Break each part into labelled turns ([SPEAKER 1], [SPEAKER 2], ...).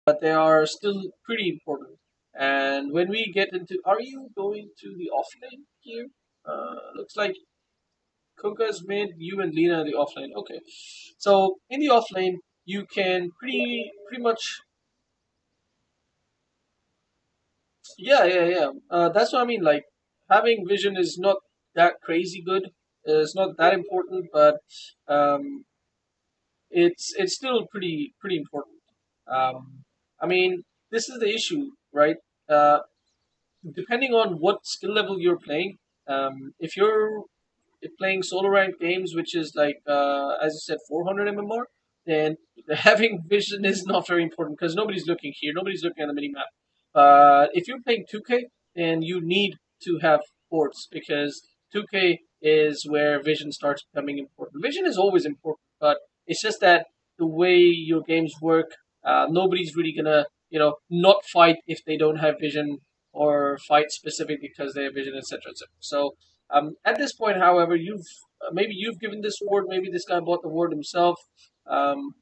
[SPEAKER 1] but they are still pretty important. And when we get into, are you going to the offlane here? Looks like Kuka's made you and Lena the offlane. Okay, so in the offlane, you can pretty much, yeah. That's what I mean. Like having vision is not that crazy good. It's not that important, but um, it's still pretty important. I mean, this is the issue, right? Uh, Depending on what skill level you're playing, if you're playing solo ranked games, which is like as you said, 400 MMR, then having vision is not very important because nobody's looking here, nobody's looking at the minimap. If you're playing 2K, then you need to have ports because 2K is where vision starts becoming important. Vision is always important, but it's just that the way your games work, nobody's really gonna not fight if they don't have vision or fight specifically because they have vision, etc., etc. So at this point, however, you've maybe you've given this award, maybe this guy bought the award himself. Um,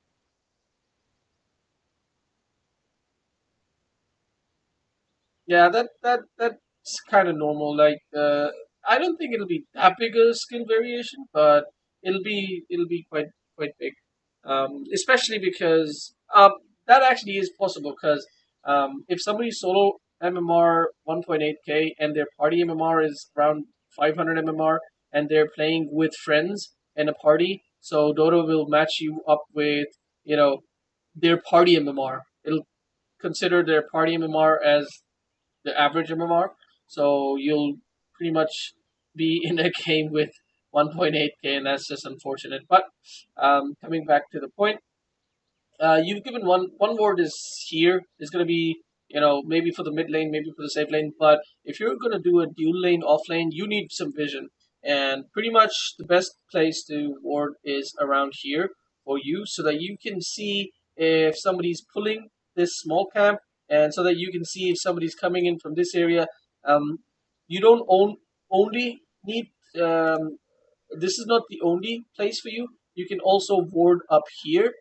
[SPEAKER 1] yeah, that's kind of normal. Like, I don't think it'll be that big a skill variation, but it'll be quite big. Especially because that actually is possible because if somebody's solo MMR 1.8K and their party MMR is around 500 MMR and they're playing with friends in a party, so Dota will match you up with you know their party MMR. It'll consider their party MMR as the average MMR. So you'll pretty much be in a game with 1.8K, and that's just unfortunate. But coming back to the point, you've given one ward is here is going to be maybe for the mid lane, maybe for the safe lane. But if you're going to do a dual lane off lane, you need some vision, and pretty much the best place to ward is around here for you, so that you can see if somebody's pulling this small camp, and so that you can see if somebody's coming in from this area. Um, you don't only need this is not the only place for you. You can also ward up here.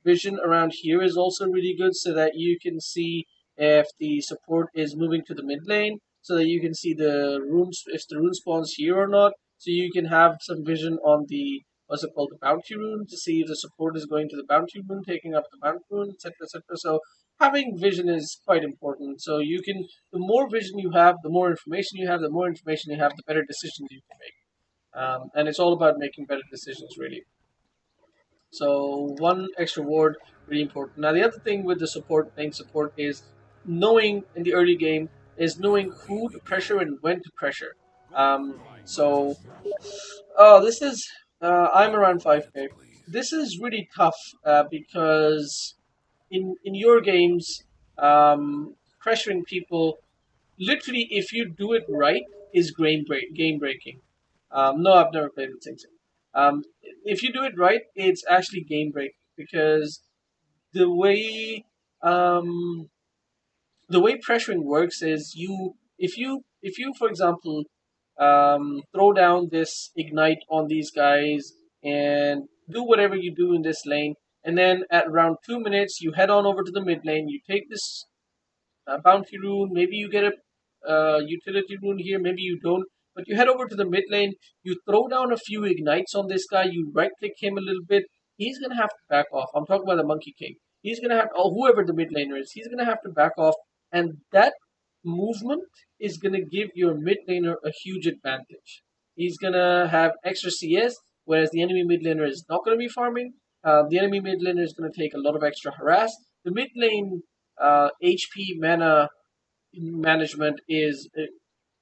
[SPEAKER 1] Vision around here is also really good so that you can see if the support is moving to the mid lane, so that you can see the runes, if the rune spawns here or not. So you can have some vision on the, what's it called, the bounty rune, to see if the support is going to the bounty rune, taking up the bounty rune, etc., etc. So having vision is quite important. So you can, the more vision you have, the more information you have, the more information you have, the better decisions you can make. And it's all about making better decisions, really. So one extra ward, really important. Now the other thing with the support, playing support, is knowing in the early game is knowing who to pressure and when to pressure. So this is I'm around 5K. This is really tough because in your games, pressuring people literally, if you do it right, is game breaking. No, I've never played with Sing Sing. If you do it right, it's actually game breaking because the way um, the way pressuring works is if you for example throw down this ignite on these guys and do whatever you do in this lane, and then at around 2 minutes you head on over to the mid lane, you take this bounty rune. Maybe you get a utility rune here, maybe you don't. But you head over to the mid lane, you throw down a few ignites on this guy, you right click him a little bit. He's gonna have to back off. I'm talking about the Monkey King. He's gonna have, or whoever the mid laner is, he's gonna have to back off, and that movement is gonna give your mid laner a huge advantage. He's gonna have extra CS, whereas the enemy mid laner is not gonna be farming. The enemy mid laner is gonna take a lot of extra harass. The mid lane HP mana management is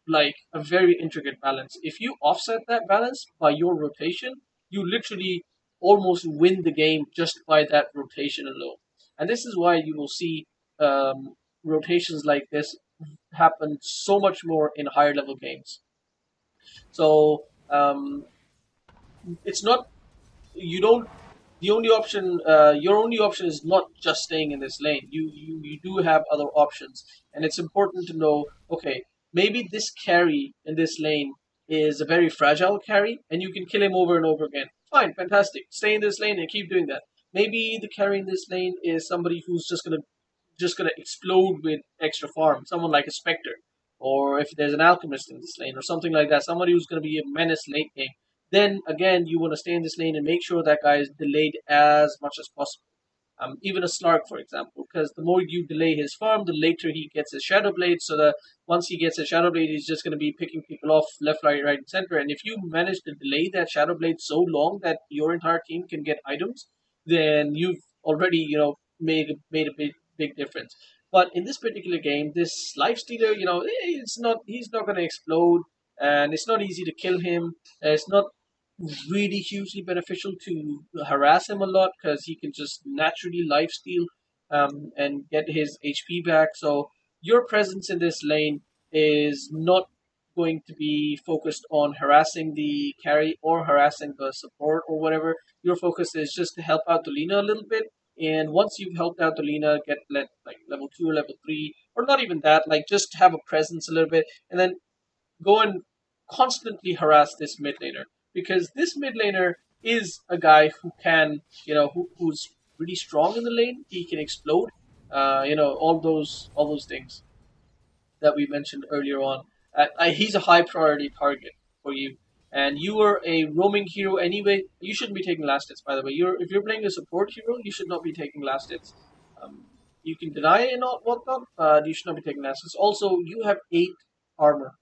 [SPEAKER 1] like a very intricate balance. If you offset that balance by your rotation, you literally almost win the game just by that rotation alone. And this is why you will see rotations like this happen so much more in higher level games. So it's not, you don't, the only option, your only option is not just staying in this lane. You do have other options, and it's important to know. Okay, maybe this carry in this lane is a very fragile carry, and you can kill him over and over again. Fine, fantastic. Stay in this lane and keep doing that. Maybe the carry in this lane is somebody who's just gonna just gonna explode with extra farm. Someone like a Spectre, or if there's an Alchemist in this lane, or something like that. Somebody who's gonna be a menace late game. Then again, you want to stay in this lane and make sure that guy is delayed as much as possible. Even a Slark, for example, because the more you delay his farm, the later he gets his Shadow Blade. So that once he gets a Shadow Blade, he's just going to be picking people off left, right, and center. And if you manage to delay that Shadow Blade so long that your entire team can get items, then you've already made a big difference. But in this particular game, this Life Stealer, it's not he's not going to explode, and it's not easy to kill him. It's not really hugely beneficial to harass him a lot because he can just naturally life steal and get his HP back. So your presence in this lane is not going to be focused on harassing the carry or harassing the support or whatever. Your focus is just to help out the Lina a little bit. And once you've helped out the Lina, get like level 2 or level 3, or not even that, like just have a presence a little bit, and then go and constantly harass this mid laner, because this mid laner is a guy who can, who's really strong in the lane. He can explode, all those things that we mentioned earlier on. He's a high priority target for you. And you are a roaming hero anyway. You shouldn't be taking last hits, by the way. If you're playing a support hero, you should not be taking last hits. Um, you can deny it and not whatnot, but you should not be taking last hits. Also, you have 8 armor.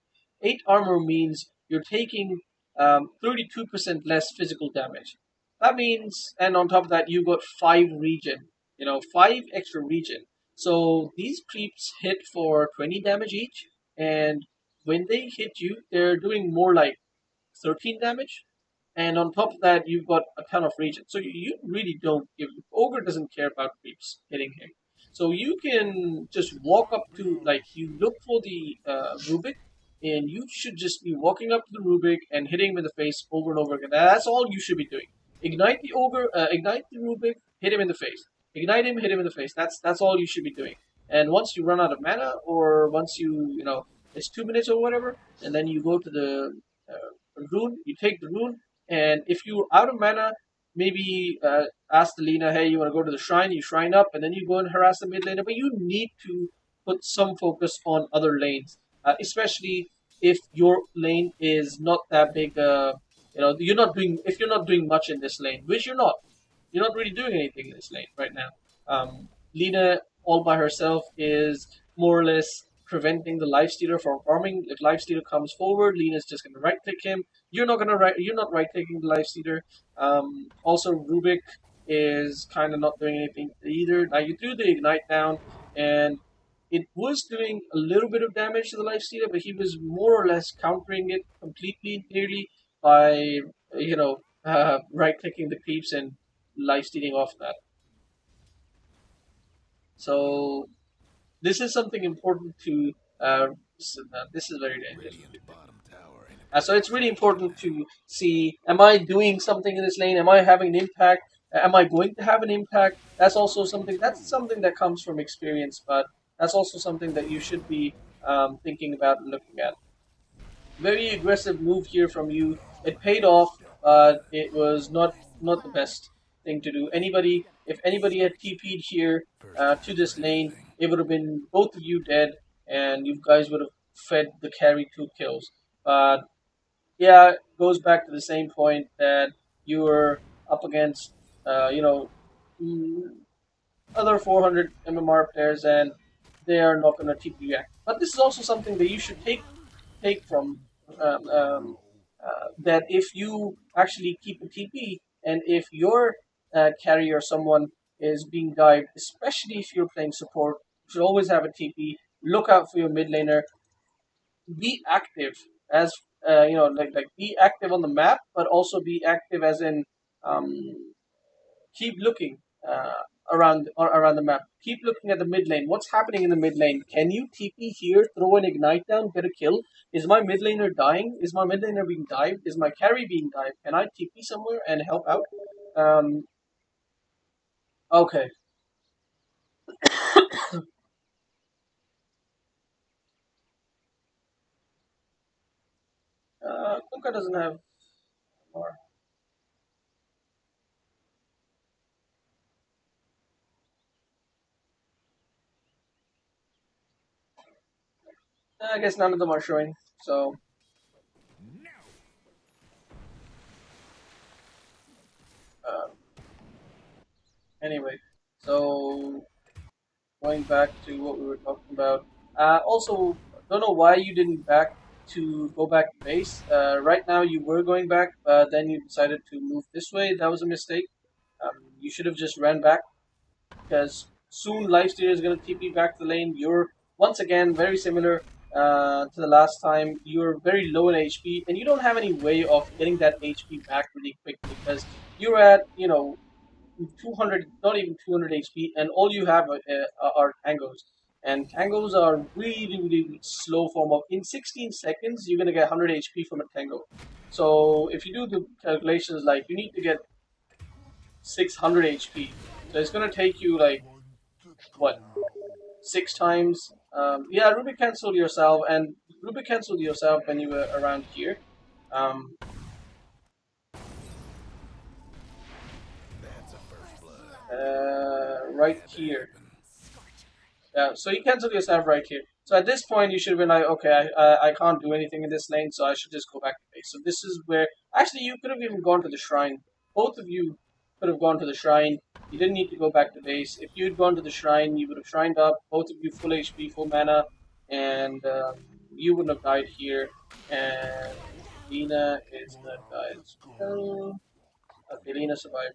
[SPEAKER 1] 8 armor means you're taking 32% less physical damage. That means, and on top of that, you got 5 regen. 5 extra regen. So these creeps hit for 20 damage each, and when they hit you, they're doing more like 13 damage, and on top of that, you've got a ton of regen. So you really don't give. Ogre doesn't care about creeps hitting him. So you can just walk up to, like, you look for the Rubik, and you should just be walking up to the Rubik and hitting him in the face over and over again. That's all you should be doing. Ignite the Ogre, ignite the Rubik, hit him in the face. Ignite him, hit him in the face. That's all you should be doing. And once you run out of mana, or once it's 2 minutes or whatever, and then you go to the rune, you take the rune, and if you're out of mana, maybe ask the Lina, hey, you want to go to the shrine, you shrine up, and then you go and harass the mid laner. But you need to put some focus on other lanes, especially if your lane is not that big. If you're not doing much in this lane, which you're not really doing anything in this lane right now. Lina, all by herself, is more or less preventing the lifestealer from farming. If lifestealer comes forward, Lina's just gonna right click him. You're not right clicking the lifestealer. Also, Rubik is kind of not doing anything either. Now you threw the ignite down, and it was doing a little bit of damage to the lifestealer, but he was more or less countering it completely, nearly by right clicking the creeps and life stealing off that. So this is something important to. This is very dangerous. So it's really important to see: am I doing something in this lane? Am I having an impact? Am I going to have an impact? That's something that comes from experience, but that's also something that you should be thinking about and looking at. Very aggressive move here from you. It paid off, but it was not the best thing to do. If anybody had TP'd here to this lane, it would have been both of you dead, and you guys would have fed the carry 2 kills. But yeah, it goes back to the same point that you were up against, uh, you know, mm, other 400 MMR players, and they are not going to TP react. But this is also something that you should take from that if you actually keep a TP, and if your carry or someone is being dived, especially if you're playing support, you should always have a TP. Look out for your mid laner. Be active, as like be active on the map, but also be active as in keep looking around the map. Keep looking at the mid lane. What's happening in the mid lane? Can you TP here, throw an ignite down, get a kill? Is my mid laner dying? Is my mid laner being dived? Is my carry being dived? Can I TP somewhere and help out? Okay. Kuka doesn't have more. I guess none of them are showing. So uh, anyway, so going back to what we were talking about. Also, don't know why you didn't go back to base. Right now you were going back, but then you decided to move this way. That was a mistake. You should have just ran back because soon Lifesteal is going to TP back to the lane. You're once again very similar to the last time. You're very low in HP, and you don't have any way of getting that HP back really quick because you're at 200, not even 200 HP, and all you have are tangos. And tangos are really, really slow form of. In 16 seconds, you're gonna get 100 HP from a tango. So if you do the calculations, like you need to get 600 HP, so it's gonna take you like what 6 times. Yeah, Ruby cancel yourself, and Ruby cancel yourself when you were around here. Um, right here. Yeah, so you cancel yourself right here. So at this point, you should have been like, okay, I can't do anything in this lane, so I should just go back to base. So this is where, actually, you could have even gone to the shrine. Both of you could have gone to the shrine. You didn't need to go back to base. If you had gone to the shrine, you would have shrined up, both of you full HP, full mana, and you wouldn't have died here. And Lena is gonna die as well. Okay, Lena survived.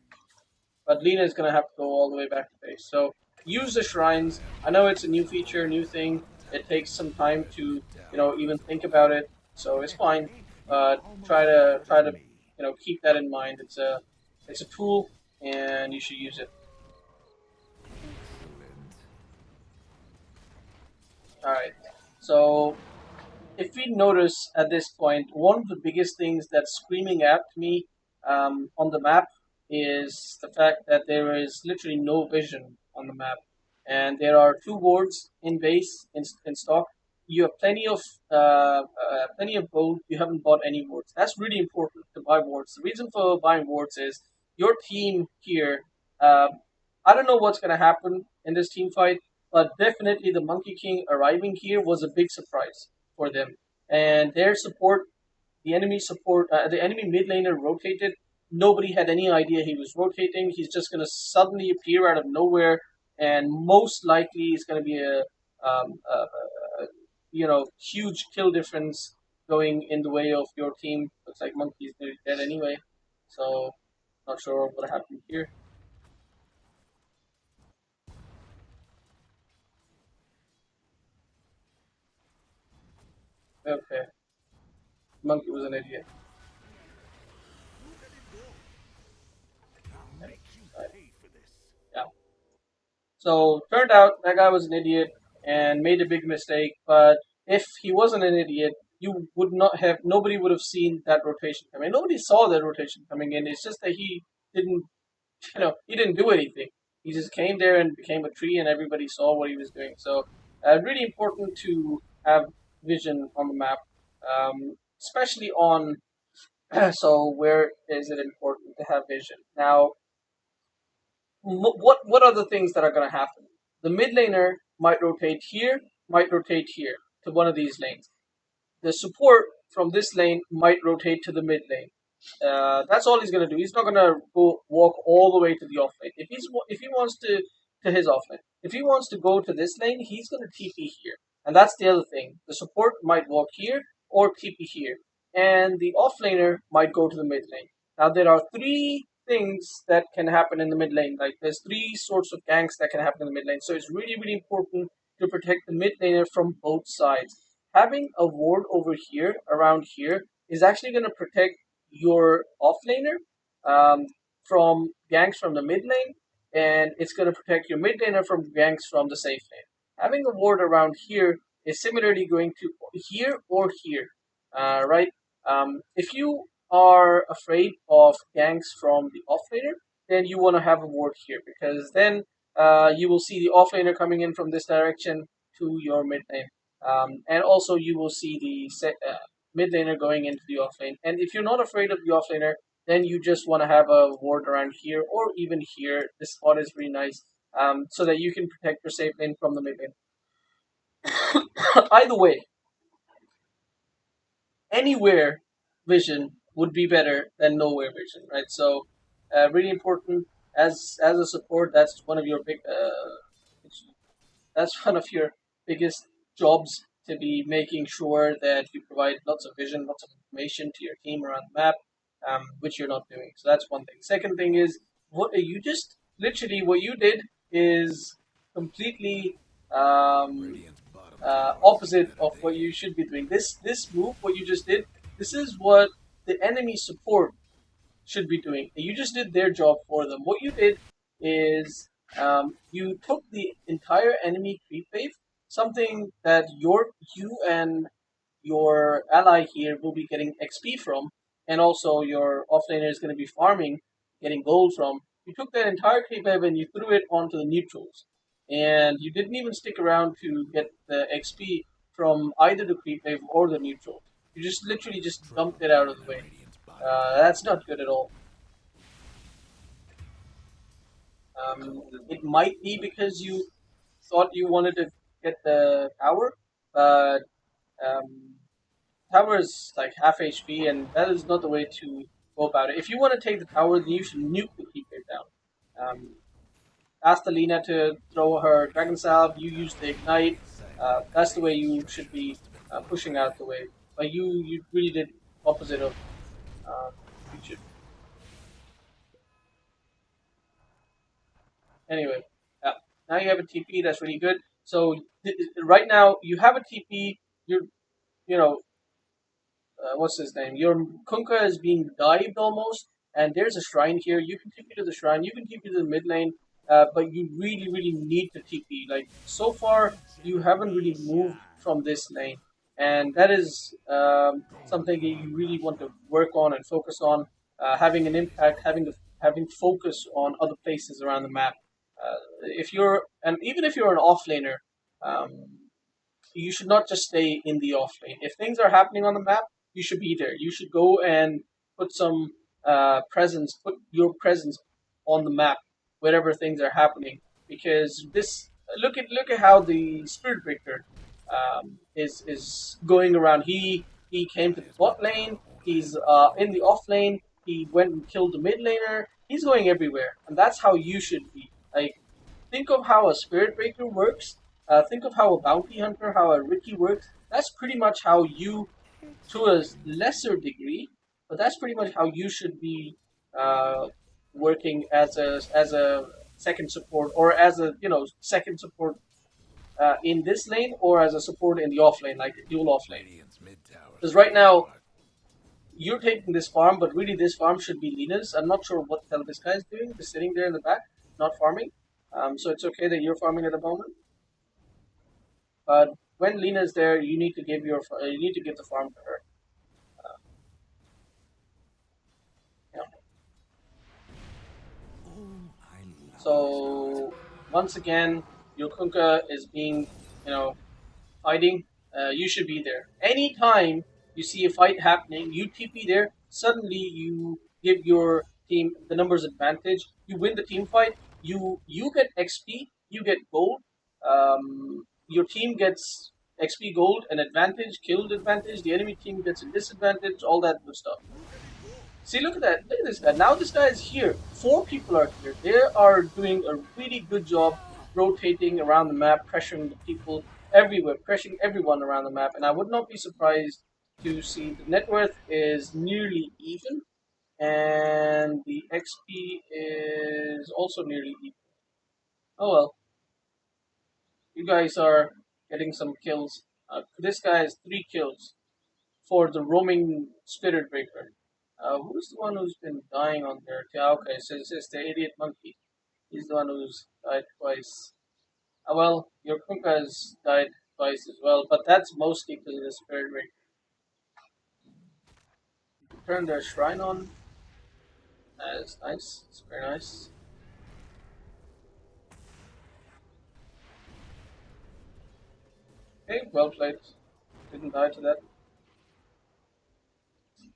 [SPEAKER 1] But Lena is going to have to go all the way back to base. So use the shrines. I know it's a new feature, new thing. It takes some time to, even think about it. So it's fine. But try to, keep that in mind. It's a tool, and you should use it. All right. So if we notice at this point, one of the biggest things that's screaming at me on the map is the fact that there is literally no vision on the map, and there are two wards in base in stock. You have plenty of gold. You haven't bought any wards. That's really important to buy wards. The reason for buying wards is your team here. I don't know what's going to happen in this team fight, but definitely the Monkey King arriving here was a big surprise for them. And their support, the enemy mid laner rotated. Nobody had any idea he was rotating. He's just going to suddenly appear out of nowhere, and most likely it's going to be huge kill difference going in the way of your team. Looks like Monkey's nearly dead anyway, so not sure what happened here. Okay, Monkey was an idiot. Yeah. So turned out that guy was an idiot and made a big mistake. But if he wasn't an idiot, you would not have. Nobody would have seen that rotation coming. Nobody saw that rotation coming in. It's just that he didn't. He didn't do anything. He just came there and became a tree, and everybody saw what he was doing. So, really important to have vision on the map, especially on. So, where is it important to have vision? Now, what are the things that are going to happen? The mid laner might rotate here, might rotate here to one of these lanes. The support from this lane might rotate to the mid lane. That's all he's gonna do. He's not gonna go walk all the way to the off lane. If he wants to his off lane, if he wants to go to this lane, he's gonna TP here. And that's the other thing. The support might walk here or TP here, and the off laner might go to the mid lane. Now there are three things that can happen in the mid lane. Like there's three sorts of ganks that can happen in the mid lane. So it's really really important to protect the mid laner from both sides. Having a ward over here around here is actually going to protect your offlaner um, from ganks from the mid lane, and it's going to protect your mid laner from ganks from the safe lane. Having a ward around here is similarly going to here or here, right? If you are afraid of ganks from the offlaner, then you want to have a ward here because then you will see the offlaner coming in from this direction to your mid lane. And also you will see the mid laner going into the off lane. And if you're not afraid of the off laner, then you just want to have a ward around here or even here. This spot is really nice, so that you can protect your safe lane from the mid lane. Either way, anywhere vision would be better than nowhere vision, right? So, really important as a support. That's one of your big that's one of your biggest jobs, to be making sure that you provide lots of vision, lots of information to your team around the map, which you're not doing. So that's one thing. Second thing is, what you just literally what you did is completely um,
[SPEAKER 2] Radiant's bottom tower is
[SPEAKER 1] opposite
[SPEAKER 2] split
[SPEAKER 1] of what
[SPEAKER 2] again.
[SPEAKER 1] you should be doing. This move, what you just did, this is what the enemy support should be doing. You just did their job for them. What you did is you took the entire enemy creep wave, something that you and your ally here will be getting XP from, and also your offlaner is going to be farming, getting gold from. You took that entire creep wave and you threw it onto the neutrals, and you didn't even stick around to get the XP from either the creep wave or the neutrals. You just literally just
[SPEAKER 2] Triple
[SPEAKER 1] dumped it out of
[SPEAKER 2] vision
[SPEAKER 1] the
[SPEAKER 2] at
[SPEAKER 1] way.
[SPEAKER 2] Radiant's bottom tower.
[SPEAKER 1] That's not good at all. It might be because you thought you wanted to get the tower, but um, tower is like half HP, and that is not the way to go about it. If you want to take the tower, then you should nuke the keep it down. Ask the Lina to throw her Dragon Salve, you use the Ignite. That's the way
[SPEAKER 2] Radiant's
[SPEAKER 1] you should
[SPEAKER 2] structures
[SPEAKER 1] be
[SPEAKER 2] must have been
[SPEAKER 1] pushing out
[SPEAKER 2] fortified.
[SPEAKER 1] the way. But you really did opposite of you should. Anyway, yeah. Now you have a TP. That's really good. So right now you have a TP. You're you know what's his name? Your Kunkka is being dived almost, and there's a shrine here. You can TP to the shrine. You can TP to the mid lane, but you really need to TP. Like so far, you haven't really moved from this lane, and that is something that you really want to work on and focus on. Having an impact, having focus on other places around the map. If you're and even if you're an offlaner, um, you should not just stay in the off lane. If things are happening on the map, you should be there. You should go and put some put your presence on the map wherever things are happening. Because this, look at how the Spirit Breaker is going around. He came to the
[SPEAKER 2] Dire's
[SPEAKER 1] bot
[SPEAKER 2] middle tower
[SPEAKER 1] lane.
[SPEAKER 2] won't
[SPEAKER 1] He's
[SPEAKER 2] hold much
[SPEAKER 1] in the
[SPEAKER 2] longer.
[SPEAKER 1] off lane. He went and killed the mid laner. He's going everywhere, and that's how you should be. Like, think of how a spirit breaker works. Think of how a bounty hunter, how a Ricky works. That's pretty much how you, to a lesser degree, but that's pretty much how you should be uh, working as a second support, or as a second support in this lane, or as a support in the off lane, like dual off lane.
[SPEAKER 2] Radiant's mid tower's
[SPEAKER 1] Because right
[SPEAKER 2] falling
[SPEAKER 1] now
[SPEAKER 2] apart.
[SPEAKER 1] you're taking this farm, but really this farm should be Lina's. I'm not sure what the hell this guy's doing. Just sitting there in the back, not farming. So it's okay that you're farming at the moment. But when Lina's there, you need to give the farm to her. Yeah.
[SPEAKER 2] Oh, I love this card.
[SPEAKER 1] So once again, your Kunkka is being, you know, fighting. You should be there. Anytime you see a fight happening, you TP there. Suddenly, you give your team the numbers advantage. You win the team fight. You get XP. You get gold. Your team gets XP, gold, an advantage, killed advantage. The enemy team gets a disadvantage. All that good stuff. See, look at that. Look at this guy. Now this guy is here. Four people are here. They are doing a really good job rotating around the map, pressuring the people everywhere, pressuring everyone around the map. And I would not be surprised to see the net worth is nearly even, and the XP is also nearly even. Oh well, you guys are getting some kills. This guy has 3 kills for the roaming spirit breaker. Who's the one who's been dying on there? Yeah, okay, so it's the idiot monkey. He's the one who's died twice. Well, your Kunkka has died twice as well, but that's mostly because of the spirit breaker. You can turn their shrine on. That's nice. It's very nice. Okay, well played. Didn't die to that.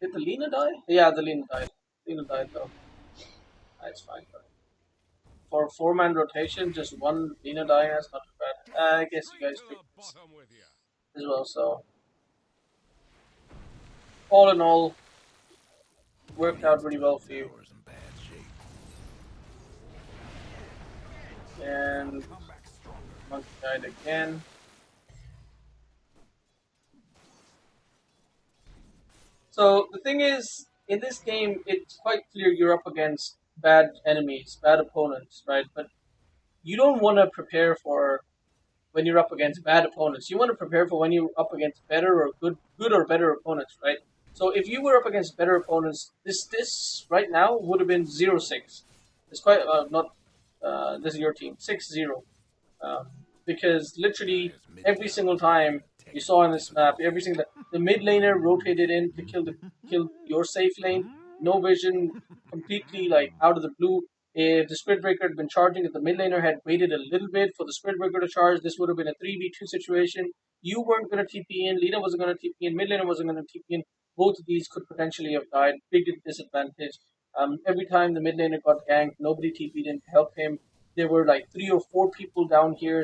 [SPEAKER 1] Did the Lena die? Yeah, the Lena died. Lena died though. That's fine. For 4-man rotation, just one Lena dying, that's not too bad. I guess you
[SPEAKER 2] Straight
[SPEAKER 1] guys
[SPEAKER 2] to
[SPEAKER 1] picked
[SPEAKER 2] the
[SPEAKER 1] this
[SPEAKER 2] bottom with you.
[SPEAKER 1] as well, so all in all, worked out
[SPEAKER 2] Radiant's
[SPEAKER 1] really
[SPEAKER 2] top
[SPEAKER 1] well for you.
[SPEAKER 2] tower's in bad shape.
[SPEAKER 1] And
[SPEAKER 2] Come back stronger.
[SPEAKER 1] Monkey died again. So the thing is, in this game, it's quite clear you're up against bad enemies, bad opponents, right? But you don't want to prepare for when you're up against bad opponents. You want to prepare for when you're up against better or good or better opponents, right? So if you were up against better opponents, this right now would have been 0-6. It's quite not. This is your team 6-0, um, because literally
[SPEAKER 2] Dire's mid
[SPEAKER 1] every single
[SPEAKER 2] tower is under
[SPEAKER 1] time you
[SPEAKER 2] intense
[SPEAKER 1] saw in this map,
[SPEAKER 2] difficulty.
[SPEAKER 1] every single the mid laner rotated in to kill your safe lane. No vision, completely like out of the blue. If the Spirit Breaker had been charging, if the mid laner had waited a little bit for the Spirit Breaker to charge, this would have been a 3v2 situation. You weren't going to TP in, Lina wasn't going to TP in, mid laner wasn't going to TP in. Both of these could potentially have died. Big disadvantage. Every time the mid laner got ganked, nobody TP'd in to help him. There were like 3 or 4 people down here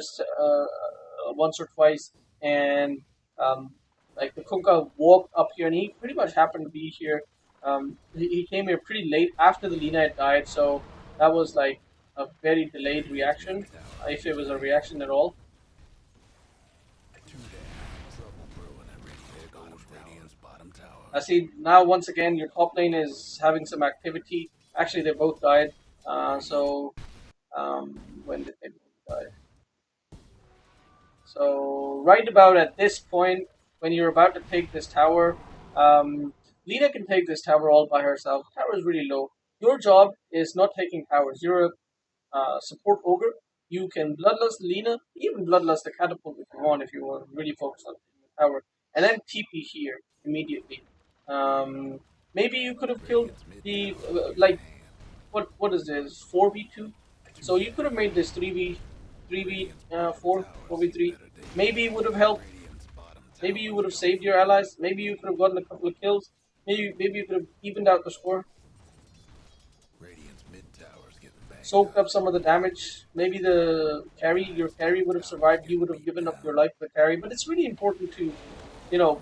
[SPEAKER 1] once or twice, and um, like the Kunkka walked up here, and he pretty much happened to be here. He came here pretty late after the Lina had died, so that was like a very delayed
[SPEAKER 2] Radiant's mid
[SPEAKER 1] reaction,
[SPEAKER 2] tower
[SPEAKER 1] if it
[SPEAKER 2] is
[SPEAKER 1] was a
[SPEAKER 2] dying.
[SPEAKER 1] reaction at all.
[SPEAKER 2] Too down. Trouble brewing at Radiant's bottom tower.
[SPEAKER 1] I see now once again your top lane is having some activity. Actually, they both died.
[SPEAKER 2] Radiant.
[SPEAKER 1] So when did they both die? So right about at this point, when you're about to take this tower, Lina can take this tower all by herself. The tower is really low. Your job is not taking towers. You're a support ogre. You can bloodlust Lina, even bloodlust the catapult if you want to really focus on taking the tower, and then TP here immediately. Um, Maybe you could have killed
[SPEAKER 2] Radiant's mid
[SPEAKER 1] the
[SPEAKER 2] tower is in
[SPEAKER 1] like
[SPEAKER 2] hand.
[SPEAKER 1] what is this 4v2?
[SPEAKER 2] Too
[SPEAKER 1] So you could have
[SPEAKER 2] down.
[SPEAKER 1] made this 3v
[SPEAKER 2] Radiant's bottom
[SPEAKER 1] 4
[SPEAKER 2] tower seen
[SPEAKER 1] 4v3.
[SPEAKER 2] better days.
[SPEAKER 1] Maybe it would have helped.
[SPEAKER 2] Radiant's bottom
[SPEAKER 1] Maybe you
[SPEAKER 2] tower
[SPEAKER 1] would have
[SPEAKER 2] is under
[SPEAKER 1] saved your
[SPEAKER 2] fire.
[SPEAKER 1] allies. Maybe you could have gotten a couple of kills. Maybe you could have evened out the score,
[SPEAKER 2] Radiant's mid tower's getting banged
[SPEAKER 1] soaked
[SPEAKER 2] up.
[SPEAKER 1] up some of the damage. Maybe your
[SPEAKER 2] Dire's
[SPEAKER 1] carry
[SPEAKER 2] bottom
[SPEAKER 1] would have
[SPEAKER 2] tower's
[SPEAKER 1] survived. You
[SPEAKER 2] getting
[SPEAKER 1] would have
[SPEAKER 2] beat
[SPEAKER 1] given up
[SPEAKER 2] down.
[SPEAKER 1] your life for the carry. But it's really important to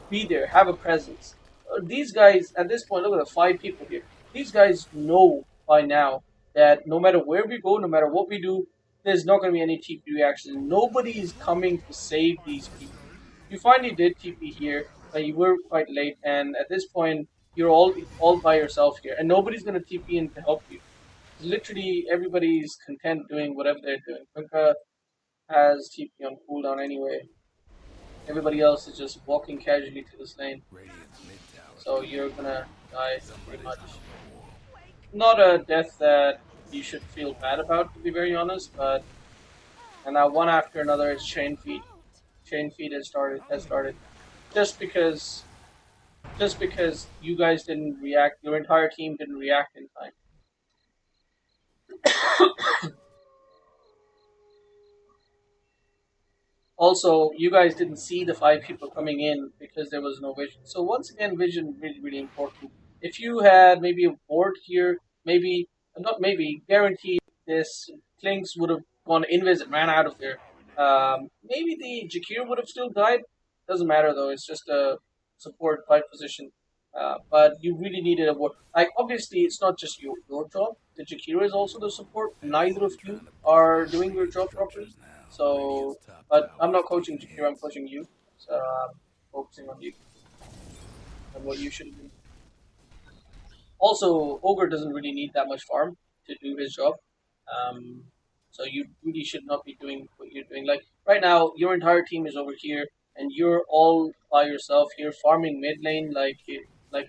[SPEAKER 1] be there, have a presence. These guys at this point, look at the 5 people here. These guys know by now that no matter where we go, no matter what we do, there's not going to be any TP reaction. Nobody is coming to save these people. You finally did TP here, but you were quite late, and at this point, you're all by yourself here, and nobody's going to TP in to help you. Literally, everybody's content doing whatever they're doing. Kunkka has TP on cooldown anyway. Everybody else is just walking casually to this lane.
[SPEAKER 2] Radiant's mid tower's
[SPEAKER 1] So you're
[SPEAKER 2] collapsing.
[SPEAKER 1] gonna die pretty
[SPEAKER 2] Somebody's
[SPEAKER 1] much.
[SPEAKER 2] out the wall.
[SPEAKER 1] Not a death that you should feel bad about, to be very honest. But and now one after another, it's chain feed. Chain feed has started. Just because, just because you guys didn't react, your entire team didn't react in time. Also, you guys didn't see the 5 people coming in because there was no vision. So once again, vision really really important. If you had maybe a board here, maybe not maybe guaranteed this Clinks would have gone invis and ran out of there. Maybe the Jakir would have still died. Doesn't matter though. It's just a support fight position. But you really needed a board. Like obviously, it's not just your job. The Jakir is also the support. Neither of
[SPEAKER 2] Bastions
[SPEAKER 1] you
[SPEAKER 2] trying to push
[SPEAKER 1] are
[SPEAKER 2] down
[SPEAKER 1] doing your
[SPEAKER 2] Radiant
[SPEAKER 1] job properly.
[SPEAKER 2] structures now.
[SPEAKER 1] So
[SPEAKER 2] Radiant's top
[SPEAKER 1] but I'm
[SPEAKER 2] tower's
[SPEAKER 1] not coaching
[SPEAKER 2] taking
[SPEAKER 1] Jakir, I'm
[SPEAKER 2] hits.
[SPEAKER 1] coaching you. So I'm focusing on you and what you should do. Also, Ogre doesn't really need that much farm to do his job. Um, so you really should not be doing what you're doing. Like right now, your entire team is over here, and you're all by yourself here farming mid lane like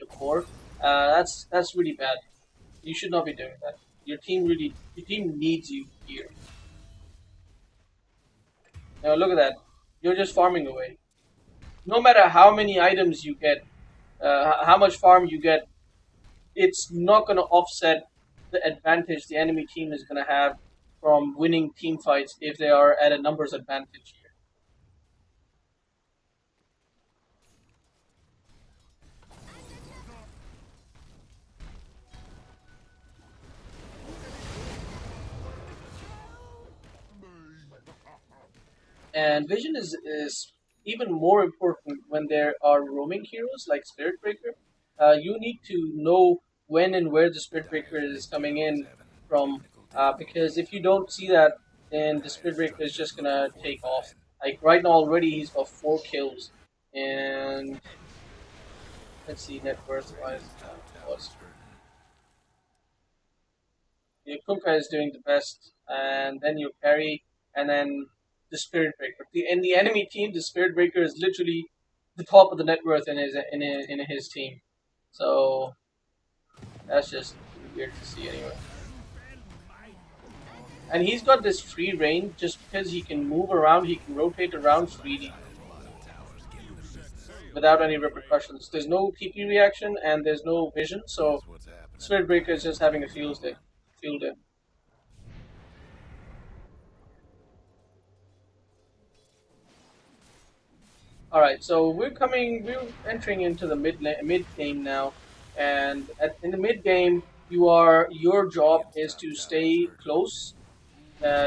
[SPEAKER 1] a core. That's really bad. You should not be doing that. Your team needs you here. Now look at that. You're just farming away. No matter how many items you get, how much farm you get, it's not going to offset the advantage the enemy team is going to have from winning team fights if they are at a numbers advantage here. And vision is even more important when there are roaming heroes like Spirit Breaker. you need to know when and where the Spirit Breaker
[SPEAKER 2] Dyer's
[SPEAKER 1] is
[SPEAKER 2] mid
[SPEAKER 1] coming
[SPEAKER 2] towers
[SPEAKER 1] in
[SPEAKER 2] have an
[SPEAKER 1] from,
[SPEAKER 2] technical
[SPEAKER 1] because
[SPEAKER 2] difficulty.
[SPEAKER 1] if you don't see that, then the Spirit
[SPEAKER 2] Dyer's
[SPEAKER 1] Breaker is
[SPEAKER 2] structures
[SPEAKER 1] just
[SPEAKER 2] look
[SPEAKER 1] gonna take off.
[SPEAKER 2] unfortified.
[SPEAKER 1] Like right now already, he's got 4 kills, and let's see net worth wise,
[SPEAKER 2] Radiant's top tower
[SPEAKER 1] was
[SPEAKER 2] is hurting.
[SPEAKER 1] your Kunkka is doing the best, and then your carry, and then the Spirit Breaker. In the enemy team, the Spirit Breaker is literally the top of the net worth in his team. So that's just weird to see anyway. And he's got this free reign just because he can move around, he can rotate around freely
[SPEAKER 2] Dyer's bottom tower's giving them business.
[SPEAKER 1] without any repercussions. There's no TP reaction and there's no vision, so
[SPEAKER 2] Here's what's happening
[SPEAKER 1] Spirit
[SPEAKER 2] to
[SPEAKER 1] Breaker is just
[SPEAKER 2] Dyer's
[SPEAKER 1] having a
[SPEAKER 2] middle
[SPEAKER 1] field day.
[SPEAKER 2] tower.
[SPEAKER 1] Field day. All right, so we're entering into the mid game now, and in the mid game, your job
[SPEAKER 2] Radiant's
[SPEAKER 1] is
[SPEAKER 2] top
[SPEAKER 1] to
[SPEAKER 2] tower is
[SPEAKER 1] stay
[SPEAKER 2] hurting.
[SPEAKER 1] close,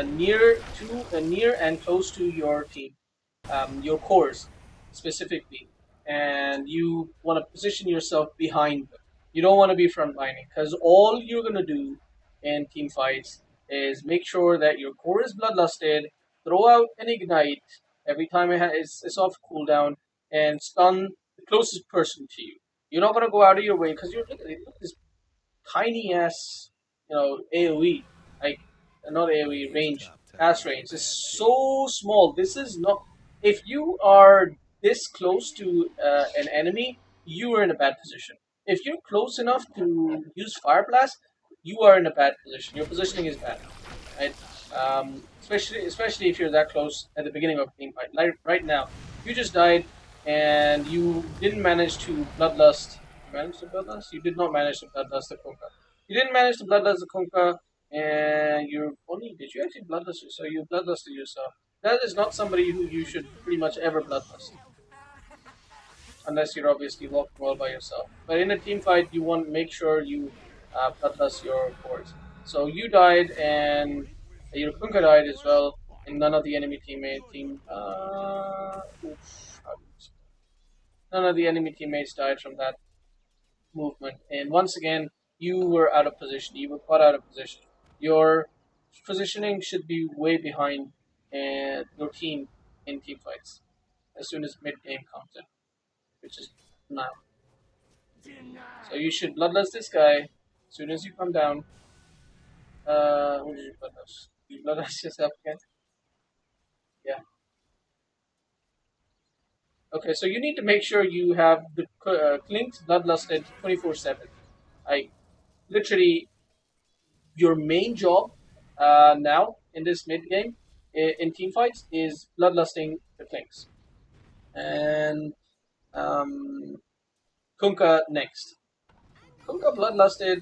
[SPEAKER 1] near and close to your team, your cores specifically, and you want to position yourself behind them. You don't want to be frontlining because all you're gonna do in team fights is make sure that your core is bloodlusted, throw out an ignite every time it's off cooldown, and stun the closest person to you. You're not gonna go out of your way because you're look at this tiny ass, AOE, like not AOE
[SPEAKER 2] Radiant's
[SPEAKER 1] range,
[SPEAKER 2] top
[SPEAKER 1] pass
[SPEAKER 2] tower's in
[SPEAKER 1] range.
[SPEAKER 2] bad
[SPEAKER 1] It's
[SPEAKER 2] shape.
[SPEAKER 1] so small. This is not. If you are this close to an enemy, you are in a bad position. If you're close enough to use Fire Blast, you are in a bad position. Your positioning is bad, right? Especially if you're that close at the beginning of a team fight. Like right now, you just died and you didn't manage to bloodlust. You managed to bloodlust. You did not manage to bloodlust the Kunkka. You didn't manage to bloodlust the Kunkka, and you only did you actually bloodlust yourself? You bloodlusted yourself. That is not somebody who you should pretty much ever bloodlust, unless you're obviously walking well by yourself. But in a team fight, you want to make sure you bloodlust your cores. So you died, and your Kunkka died as well, and none of the enemy none of the enemy teammates died from that movement. And once again, you were out of position. You were caught out of position. Your positioning should be way behind your team in team fights as soon as mid game comes in, which is now. So you should bloodlust this guy as soon as you come down. Who did you bloodlust? You bloodlust yourself again? Yeah. Okay, so you need to make sure you have the Clink's bloodlusted 24/7. Like literally, your main job now in this mid game in team fights is bloodlusting the Clinks and um, Kunkka next. Kunkka bloodlusted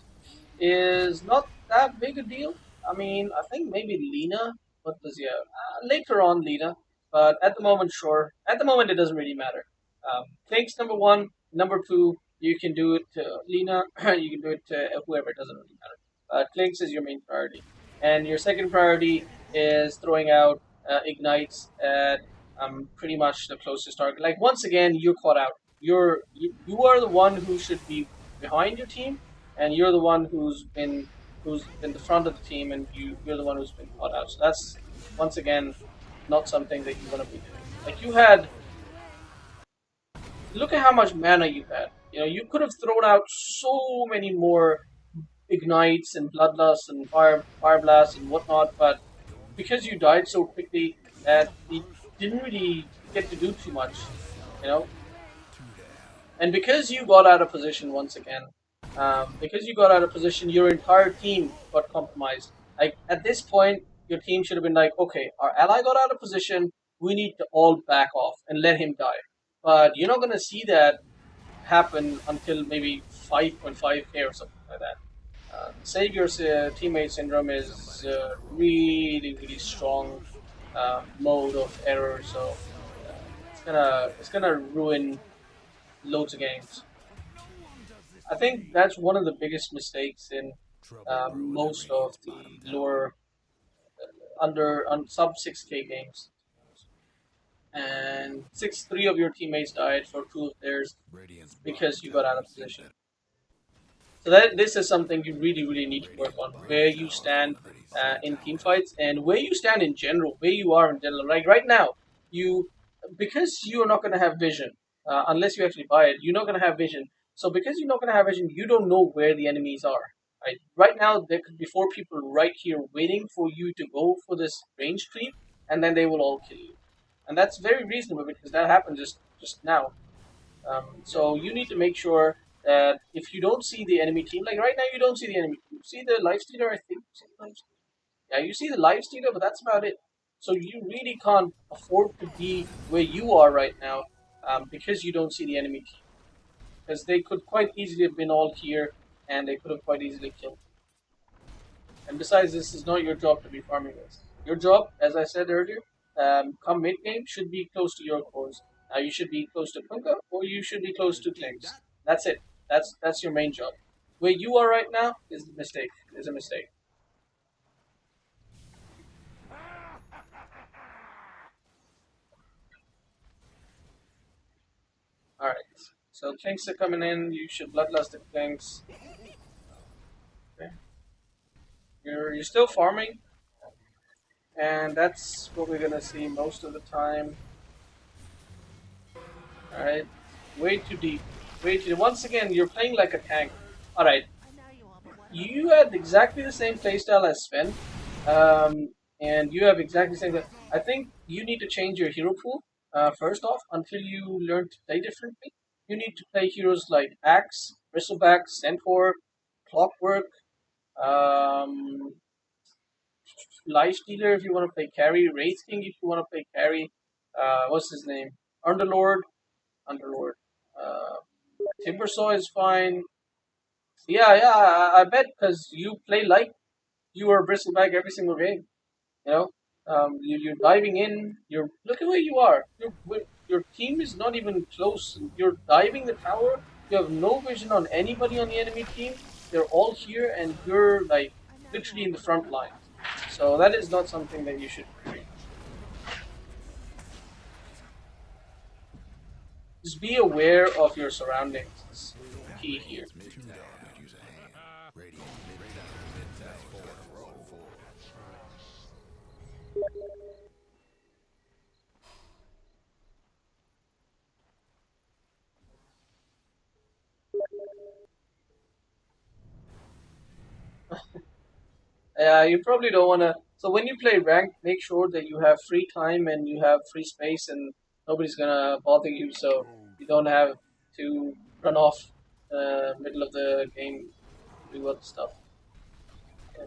[SPEAKER 1] is not that big a deal. I mean, I think maybe Lena. What does he have? Later on, Lena. But at the moment, sure. At the moment, it doesn't really matter. Thanks, number one. Number two, you can do it to Lena. You can do it to whoever. It doesn't really matter. Clinks is your main priority. And your second priority is throwing out ignites at pretty much the closest target. Like, once again, you're caught out. You are the one who should be behind your team, and you're the one who's been the front of the team, and you're the one who's been caught out. So that's once again not something that you want to be doing. Like you had, look at how much mana you had. You could have thrown out so many more ignites and bloodlust and fire blast and whatnot, but because you died so quickly that it didn't really get to do too much. You know,
[SPEAKER 2] Two down.
[SPEAKER 1] And because you got out of position once again, because you got out of position, your entire team got compromised. Like at this point, your team should have been like, okay, our ally got out of position. We need to all back off and let him die. But you're not gonna see that happen until maybe 5.5k or something like that. Save your teammate syndrome is
[SPEAKER 2] Somebody's
[SPEAKER 1] really really strong mode of error. So it's gonna ruin loads of games. I think that's one of the biggest mistakes in
[SPEAKER 2] Trouble brewing at
[SPEAKER 1] most of
[SPEAKER 2] Radiant's bottom
[SPEAKER 1] the
[SPEAKER 2] tower.
[SPEAKER 1] lower sub 6k games. And three of your teammates died for two of theirs
[SPEAKER 2] Radiant's bottom
[SPEAKER 1] because you got out
[SPEAKER 2] tower
[SPEAKER 1] of
[SPEAKER 2] is in
[SPEAKER 1] position.
[SPEAKER 2] better
[SPEAKER 1] So that this is something you really need to work on, where
[SPEAKER 2] Radiant
[SPEAKER 1] you
[SPEAKER 2] towers getting
[SPEAKER 1] stand
[SPEAKER 2] ready for
[SPEAKER 1] in
[SPEAKER 2] battle.
[SPEAKER 1] team fights and where you stand in general, where you are in general. Like right now, you because you are not going to have vision unless you actually buy it. You're not going to have vision. So because you're not going to have vision, you don't know where the enemies are. Right now, there could be four people right here waiting for you to go for this range creep, and then they will all kill you. And that's very reasonable because that happened just now. So you need to make sure that if you don't see the enemy team, like right now, you don't see the enemy team. You see the life stealer, I think. You see the life stealer? Yeah, you see the life stealer, but that's about it. So you really can't afford to be where you are right now because you don't see the enemy team. Because they could quite easily have been all here, and they could have quite easily killed. And besides, this is not your job to be farming this. Your job, as I said earlier, come mid game, should be close to your cores. You should be close to Punka, or you should be close to Claims. That's it. That's your main job. Where you are right now is a mistake. Is a mistake. All right. So Clinks are coming in. You should bloodlust the Clinks. Okay. You're still farming, and that's what we're gonna see most of the time. All right. Way too deep. Way too. Once again, you're playing like a tank. All right. You had exactly the same playstyle as Sven, and you have exactly the same. I think you need to change your hero pool first off until you learn to play differently. You need to play heroes like Axe, Bristleback, Centaur, Clockwork, um, Lifestealer if you want to play carry, Wraith King if you want to play carry. What's his name? Underlord, Underlord. Uh, Timbersaw is fine. Yeah, yeah, I bet because you play like you are bristleback every single game. You know, you're diving in. You're look at where you are. Your team is not even close. You're diving the tower. You have no vision on anybody on the enemy team. They're all here, and you're like literally in the front lines. So that is not something that you should be doing. Just be aware of your surroundings. Is key here.
[SPEAKER 2] Radiant's mid tower could use a hand. Radiant's mid tower's got to roll forward.
[SPEAKER 1] You probably don't want to. So when you play rank, make sure that you have free time and you have free space, and nobody's gonna bother you. So you don't have to run off middle of the game to do other stuff. Yeah.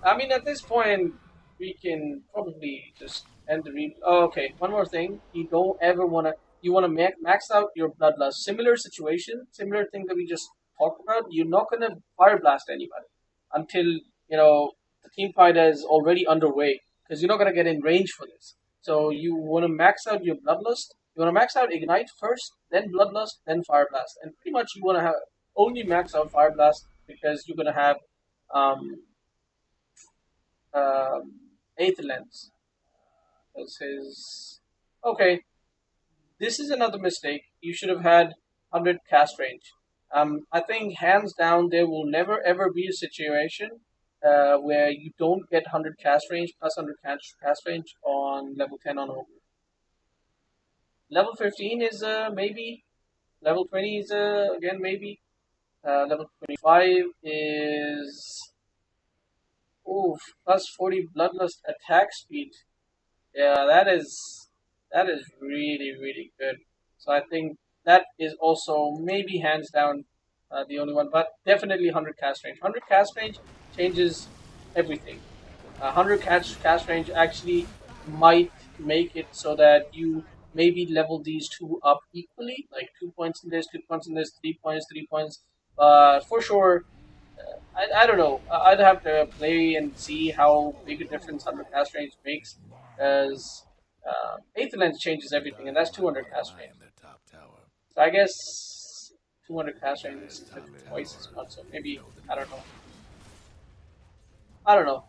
[SPEAKER 1] I mean, at this point, we can probably just end the read. Oh, okay, one more thing. You don't ever want to. You want to max out your bloodlust. Similar situation, similar thing that we just talked about. You're not gonna fire blast anybody until the team fight is already underway because you're not gonna get in range for this. So you want to max out your bloodlust. You want to max out ignite first, then bloodlust, then fire blast, and pretty much you want to have only max out fire blast because you're gonna have um, eighth lens. This is okay. This is another mistake. You should have had 100 cast range. I think hands down there will never ever be a situation where you don't get 100 cast range plus 100 cast range on level 10 on Ogre. Level 15 is maybe. Level 20 is again maybe. Level 25 is oof, plus 40 bloodlust attack speed. Yeah, that is really good. So I think that is also maybe hands down the only one, but definitely 100 cast range. 100 cast range changes everything. 100 cast range actually might make it so that you maybe level these two up equally, like 2 points in this, 2 points in this, 3 points, 3 points. For sure, I don't know. I'd have to play and see how big a difference 100 cast range makes, as eighth lens changes everything, and that's 200 cast range.
[SPEAKER 2] Undermine their top tower.
[SPEAKER 1] So I guess 200 cast range
[SPEAKER 2] Dire's
[SPEAKER 1] is
[SPEAKER 2] top
[SPEAKER 1] like twice as
[SPEAKER 2] tower
[SPEAKER 1] much. So
[SPEAKER 2] will
[SPEAKER 1] maybe
[SPEAKER 2] know the
[SPEAKER 1] I don't know.
[SPEAKER 2] drill.
[SPEAKER 1] I don't know.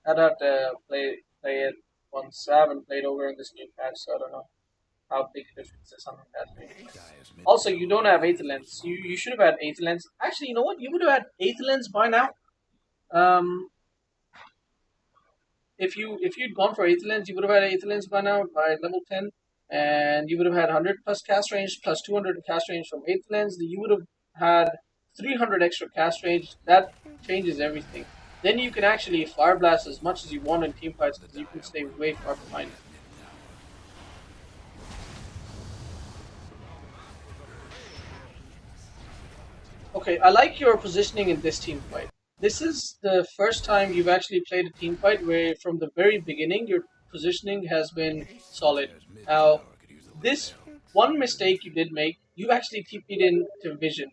[SPEAKER 1] I'd have to play it once. I haven't played over in this new patch, so I don't know. how big a difference is 100 cast range makes. Also, you don't have Aether Lens. You should have had Aether Lens. Actually, you know what? You would have had Aether Lens by now. Um, if you'd gone for Aether Lens, you would have had Aether Lens by now by level 10, and you would have had 100 plus cast range plus 200 cast range from Aether Lens. You would have had 300 extra cast range. That changes everything. Then you can actually fire blast as much as you want in team fights because you can stay way far behind. Okay, I like your positioning in this team fight. This is the first time you've actually played a team fight where, from the very beginning, your positioning has been solid. Now, this one mistake you did make, you actually TP'd into Vision.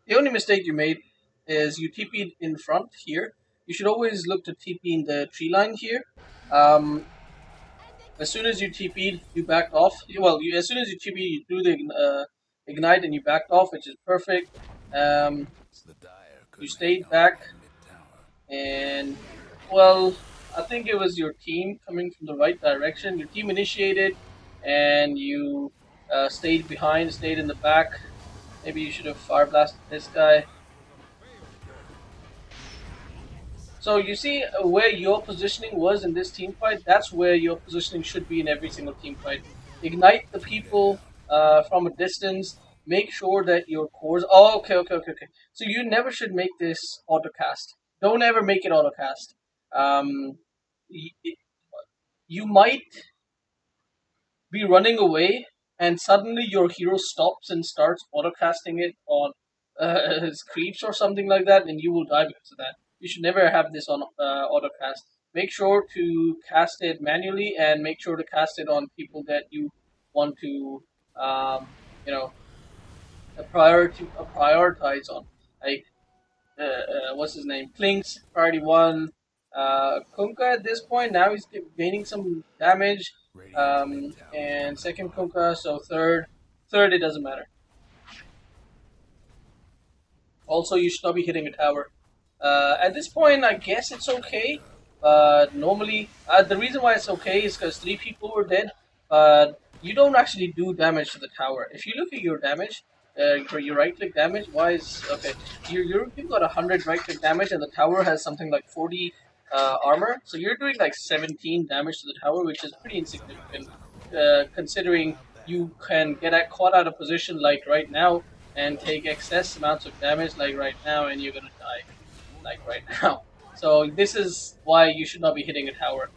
[SPEAKER 1] The only mistake you made is you TP'd in front here. You should always look to TP in the tree line here. Um, as soon as you TP'd, you backed off. As soon as you TP'd, you threw the ignite and you backed off, which is perfect. Um, you stayed back, and well, I think it was your team coming from the right direction. Your team initiated, and you stayed behind, stayed in the back. Maybe you should have fire blasted this guy. So you see where your positioning was in this team fight. That's where your positioning should be in every single team fight. Ignite the people from a distance. Make sure that your cores. Oh, okay. So you never should make this autocast. Don't ever make it autocast. Um, you might be running away, and suddenly your hero stops and starts autocasting it on his creeps or something like that, and you will die because of that. You should never have this on autocast. Make sure to cast it manually, and make sure to cast it on people that you want to, you know, prioritize on. Like what's his name? Klinks, priority one. Kunkka at this point now he's gaining some damage. And second Kunkka, so third it doesn't matter. Also, you should not be hitting a tower. At this point, I guess it's okay. Normally, the reason why it's okay is because three people were dead. But you don't actually do damage to the tower. If you look at your damage, for your right click damage, why is okay? You've got 100 right click damage, and the tower has something like 40 armor. So you're doing like 17 damage to the tower, which is pretty insignificant, considering you can caught out of position like right now and take excess amounts of damage like right now, and you're gonna die like right now. So this is why you should not be hitting a tower,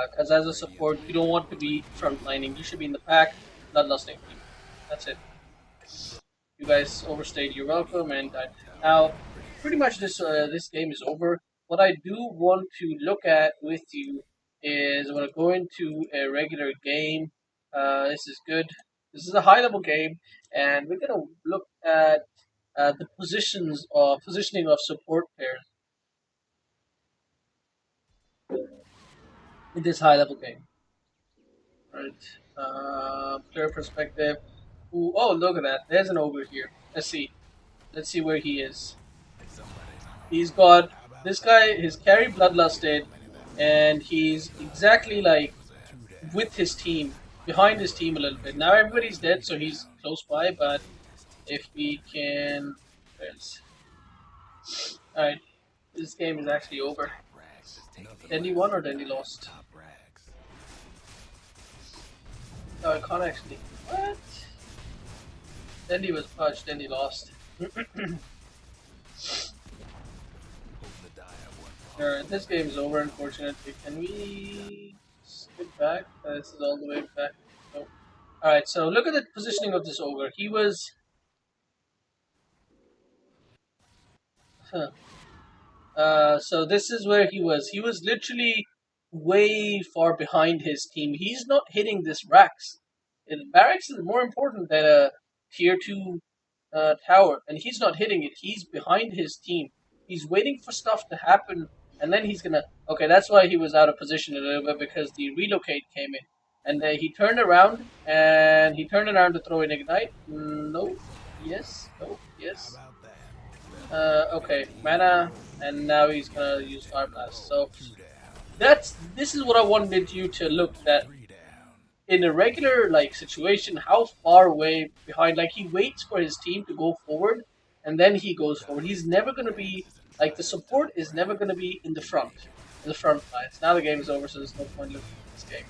[SPEAKER 1] because as a support, you don't want to be frontlining. You should be in the back, bloodlusting people. That's it. You guys overstayed your welcome, and now pretty much this game is over. What I do want to look at with you is I'm gonna go into a regular game. This is good. This is a high level game, and we're gonna look at the positioning of support pairs in this high level game. Right. Player perspective. Ooh, oh, look at that. There's an ogre here. Let's see. Let's see where he is. He's got this guy. His carry bloodlusted, and he's exactly like with his team, behind his team a little bit. Now everybody's dead, so he's close by. But if we can, all right, this game is actually over. Dendy won or Dendy lost? No, I can't actually. What? Dendy was pudged. Dendy lost. Alright, this game is over, unfortunately. Can we skip back? This is all the way back. Nope. Alright, so look at the positioning of this ogre. He was. Huh. So this is where he was. He was literally way far behind his team. He's not hitting this Rax. Barracks is more important than a tier 2 tower, and he's not hitting it. He's behind his team. He's waiting for stuff to happen, and then he's gonna. Okay, that's why he was out of position a little bit because the relocate came in, and he turned around to throw an ignite. No, yes, no, yes. Okay, mana, and now he's gonna use fire blast. So this is what I wanted you to look at. in a regular like situation, how far away behind? Like he waits for his team to go forward, and then he goes forward. He's never gonna be like the support is never gonna be in the front lines. Now the game is over, so there's no point looking at this game.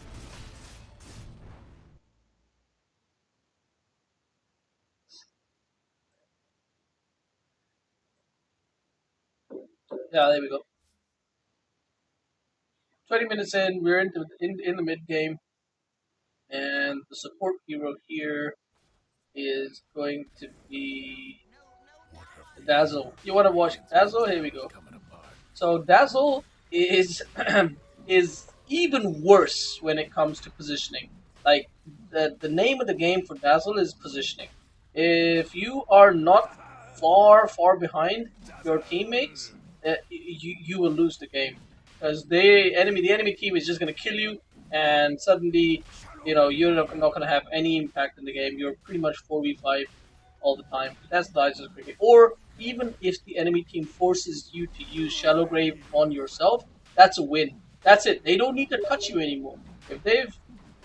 [SPEAKER 1] Yeah, there we go. 20 minutes in, we're in the mid game, and the support hero here is going to be
[SPEAKER 2] What have we
[SPEAKER 1] Dazzle.
[SPEAKER 2] earned
[SPEAKER 1] You
[SPEAKER 2] for
[SPEAKER 1] want to
[SPEAKER 2] the
[SPEAKER 1] watch Dazzle? Here we
[SPEAKER 2] anti-hero
[SPEAKER 1] go.
[SPEAKER 2] coming apart?
[SPEAKER 1] So Dazzle is is even worse when it comes to positioning. Like the name of the game for Dazzle is positioning. If you are not far behind your teammates, you will lose the game because the enemy team is just gonna kill you, and suddenly you're not gonna have any impact in the game. You're pretty much 4v5 all the time. That's Dazzle cricket. Or even if the enemy team forces you to use Shallow Grave on yourself, that's a win. That's it. They don't need to touch you anymore. If they've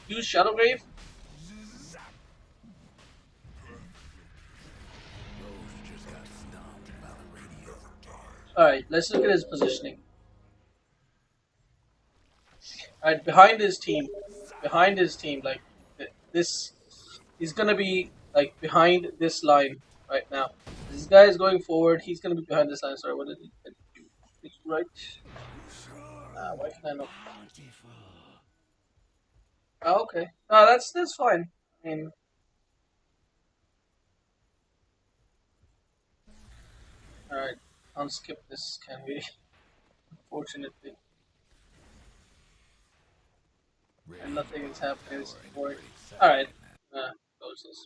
[SPEAKER 1] used Shallow Grave,
[SPEAKER 2] Roche just got stomped by the radio.
[SPEAKER 1] alright, let's look at his positioning. Alright, behind his team, like this, he's gonna be like behind this line right now. This guy is going forward. He's gonna be behind this line. Sorry, what did he right? Why can I not? Oh, okay. No, that's fine. I mean, all right. Can't skip this, can we? Unfortunately, and
[SPEAKER 2] Radiant's
[SPEAKER 1] nothing is
[SPEAKER 2] bottom
[SPEAKER 1] happening. This
[SPEAKER 2] tower
[SPEAKER 1] is
[SPEAKER 2] ain't
[SPEAKER 1] boring.
[SPEAKER 2] pretty
[SPEAKER 1] All
[SPEAKER 2] safe
[SPEAKER 1] right.
[SPEAKER 2] right now.
[SPEAKER 1] Close this.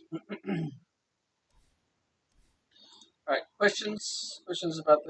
[SPEAKER 1] All right. Questions? Questions about this